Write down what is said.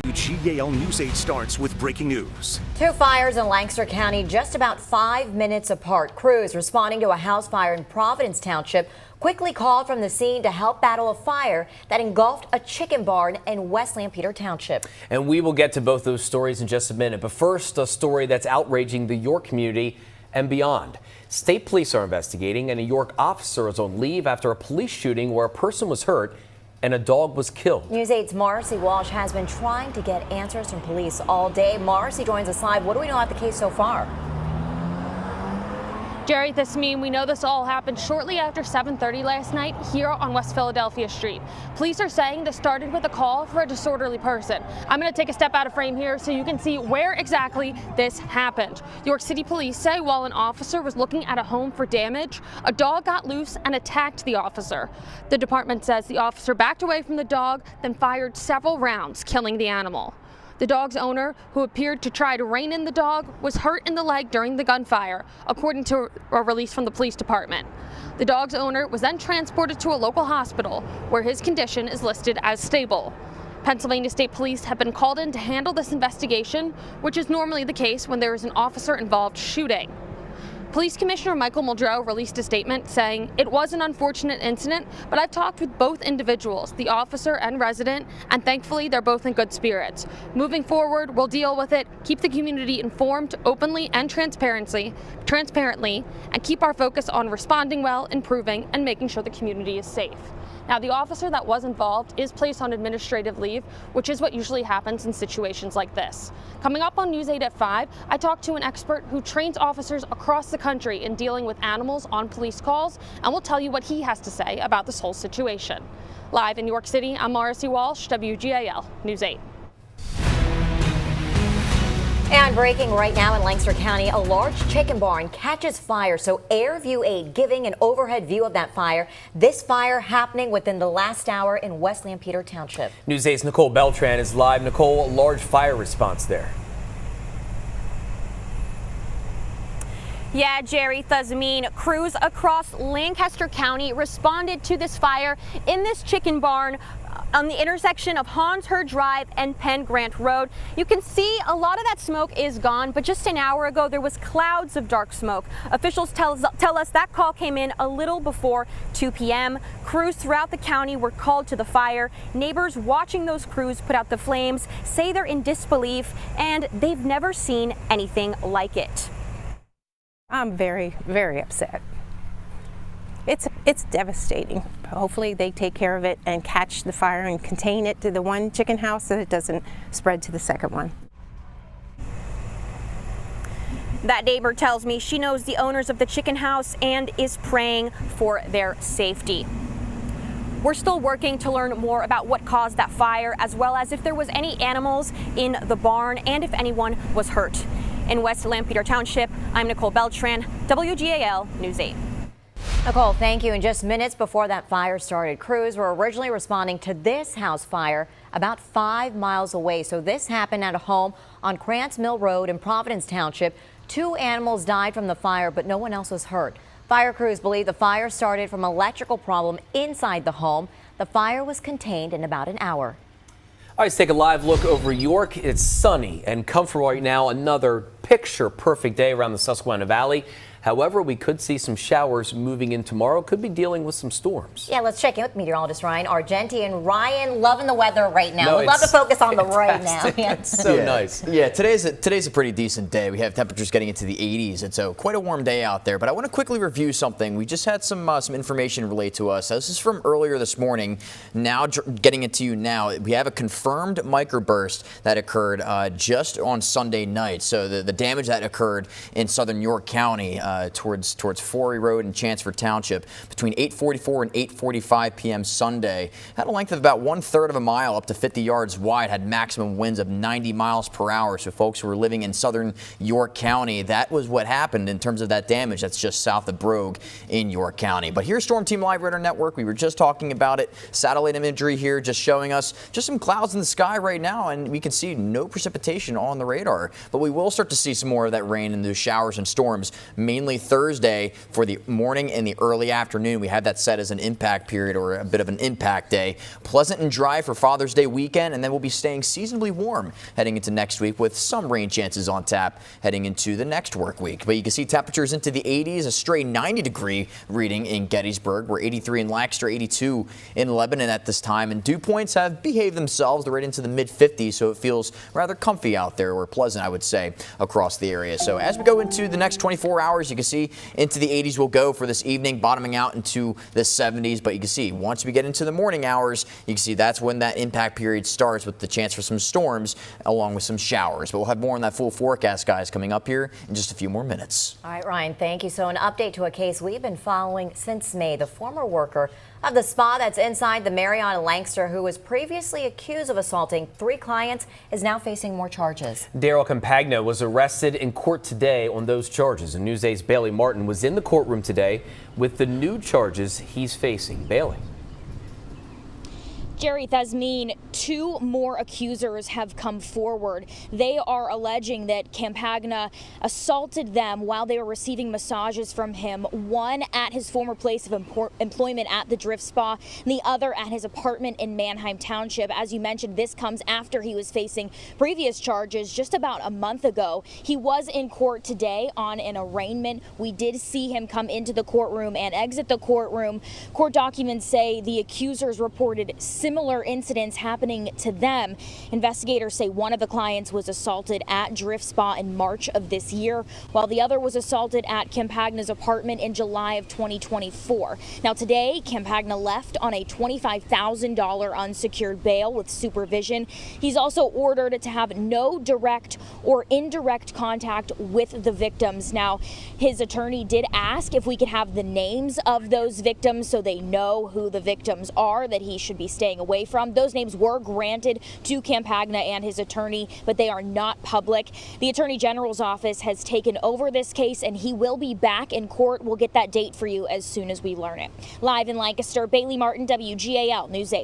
WGAL News 8 starts with breaking news. Two fires in Lancaster County just about 5 minutes apart. Crews responding to a house fire in Providence Township quickly called from the scene to help battle a fire that engulfed a chicken barn in West Lampeter Township. And we will get to both those stories in just a minute. But first, a story that's outraging the York community and beyond. State police are investigating, and a York officer is on leave after a police shooting where a person was hurt and a dog was killed. News 8's Marcy Walsh has been trying to get answers from police all day. Marcy joins us live. What do we know about the case so far? Jerry, we know this all happened shortly after 7:30 last night here on West Philadelphia Street. Police are saying this started with a call for a disorderly person. I'm going to take a step out of frame here so you can see where exactly this happened. York City police say while an officer was looking at a home for damage, a dog got loose and attacked the officer. The department says the officer backed away from the dog, then fired several rounds, killing the animal. The dog's owner, who appeared to try to rein in the dog, was hurt in the leg during the gunfire, according to a release from the police department. The dog's owner was then transported to a local hospital, where his condition is listed as stable. Pennsylvania State Police have been called in to handle this investigation, which is normally the case when there is an officer-involved shooting. Police Commissioner Michael Muldrow released a statement saying, "It was an unfortunate incident, but I've talked with both individuals, the officer and resident, and thankfully they're both in good spirits. Moving forward, we'll deal with it, keep the community informed openly and transparently, and keep our focus on responding well, improving, and making sure the community is safe." Now, the officer that was involved is placed on administrative leave, which is what usually happens in situations like this. Coming up on News 8 at 5, I talked to an expert who trains officers across the country in dealing with animals on police calls, and we'll tell you what he has to say about this whole situation. Live in New York City, I'm Marcy Walsh, WGAL News 8. And breaking right now in Lancaster County, a large chicken barn catches fire. So AirView 8 giving an overhead view of that fire. This fire happening within the last hour in West Lampeter Township. News 8's Nicole Beltran is live. Nicole, a large fire response there. Yeah, Jerry, Thazameen, crews across Lancaster County responded to this fire in this chicken barn on the intersection of Hans Herd Drive and Penn Grant Road. You can see a lot of that smoke is gone, but just an hour ago there was clouds of dark smoke. Officials tell us that call came in a little before 2 p.m. Crews throughout the county were called to the fire. Neighbors watching those crews put out the flames say they're in disbelief and they've never seen anything like it. I'm very, very upset. It's devastating. Hopefully they take care of it and catch the fire and contain it to the one chicken house so it doesn't spread to the second one. That neighbor tells me she knows the owners of the chicken house and is praying for their safety. We're still working to learn more about what caused that fire, as well as if there was any animals in the barn and if anyone was hurt. In West Lampeter Township, I'm Nicole Beltran, WGAL News 8. Nicole, thank you. And just minutes before that fire started, crews were originally responding to this house fire about 5 miles away. So this happened at a home on Krantz Mill Road in Providence Township. 2 animals died from the fire, but no one else was hurt. Fire crews believe the fire started from an electrical problem inside the home. The fire was contained in about an hour. All right, let's take a live look over York. It's sunny and comfortable right now. Another picture-perfect day around the Susquehanna Valley. However, we could see some showers moving in tomorrow. Could be dealing with some storms. Yeah, let's check in with meteorologist Ryan Argenti. And Ryan, loving the weather right now. We love to focus on the right now. Yeah. It's so nice. Yeah, today's a pretty decent day. We have temperatures getting into the 80s, and so quite a warm day out there. But I want to quickly review something. We just had some information relayed to us. This is from earlier this morning. Now, getting it to you now, we have a confirmed microburst that occurred just on Sunday night. So the damage that occurred in southern York County towards Forey Road and Chanceford Township between 8:44 and 8:45 p.m. Sunday had a length of about 1/3 of a mile, up to 50 yards wide, had maximum winds of 90 miles per hour. So folks who were living in southern York County, that was what happened in terms of that damage. That's just south of Brogue in York County. But here's Storm Team Live Radar Network. We were just talking about it. Satellite imagery here just showing us just some clouds in the sky right now, and we can see no precipitation on the radar. But we will start to see some more of that rain and those showers and storms, mainly mainly Thursday for the morning and the early afternoon. We have that set as an impact period, or a bit of an impact day. Pleasant and dry for Father's Day weekend, and then we'll be staying seasonably warm heading into next week with some rain chances on tap heading into the next work week. But you can see temperatures into the 80s, a stray 90-degree reading in Gettysburg. We're 83 in Lancaster, 82 in Lebanon at this time, and dew points have behaved themselves. They're right into the mid-50s, so it feels rather comfy out there, or pleasant, I would say, across the area. So as we go into the next 24 hours, you can see into the 80s we'll go for this evening, bottoming out into the 70s. But you can see once we get into the morning hours, you can see that's when that impact period starts, with the chance for some storms along with some showers. But we'll have more on that full forecast, guys, coming up here in just a few more minutes. All right, Ryan, thank you. So an update to a case we've been following since May. The former worker of the spa that's inside the Marriott in Lancaster, who was previously accused of assaulting 3 clients, is now facing more charges. Daryl Campagna was arrested in court today on those charges. And News 8's Bailey Martin was in the courtroom today with the new charges he's facing. Bailey. Jerry Thesmine, 2 more accusers have come forward. They are alleging that Campagna assaulted them while they were receiving massages from him, one at his former place of employment at the Drift Spa, and the other at his apartment in Manheim Township. As you mentioned, this comes after he was facing previous charges just about a month ago. He was in court today on an arraignment. We did see him come into the courtroom and exit the courtroom. Court documents say the accusers reported similar incidents happening to them. Investigators say one of the clients was assaulted at Drift Spa in March of this year, while the other was assaulted at Campagna's apartment in July of 2024. Now today, Campagna left on a $25,000 unsecured bail with supervision. He's also ordered to have no direct or indirect contact with the victims. Now, his attorney did ask if we could have the names of those victims so they know who the victims are that he should be staying away from. Those names were granted to Campagna and his attorney, but they are not public. The Attorney General's office has taken over this case, and he will be back in court. We'll get that date for you as soon as we learn it. Live in Lancaster, Bailey Martin, WGAL News 8.